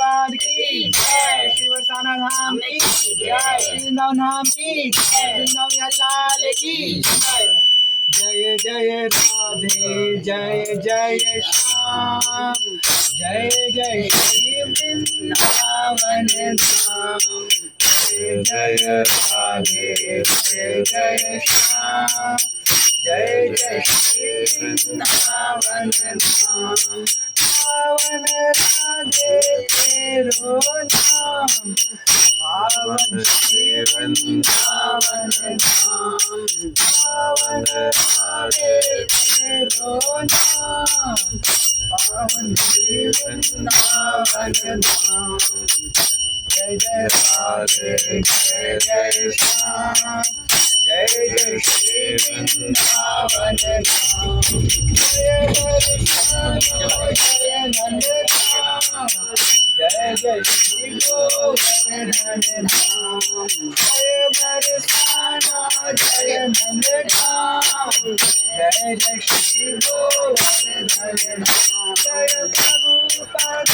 प्रभुपाद की जय, श्री बरसाना धाम की जय, श्री वृंदावन धाम की जय, वृंदावन बिहारी लाल की जय। जय जय राधे जय जय श्याम, जय जय श्री वृंदावन धाम, जय जय राधे जय जय श्याम, जय जय श्री वृंदावन धाम। पावन राधे तेरो नाम, पावन श्री वृंदावन धाम, पावन राधे तेरो नाम, पावन श्री वृंदावन धाम। जय जय राधे जय जय श्याम, जय जय श्री वृंदावन धाम, जय बरसाना जय नंदलाल, जय जय श्री गोवर्धन धाम, जय बरसाना जय नंदलाल, जय जय श्री गोवर्धन धाम। जय प्रभुपाद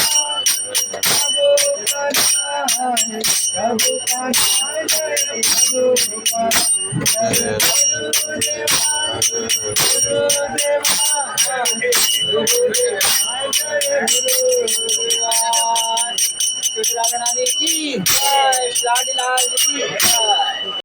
प्रभुपाद प्रभुपाद जय प्रभुपाद, जय गुरुदेवा गुरुदेवा गुरुदेवा जय गुरुदेवा। कृष्ण की जय, लाडीलाल की जय।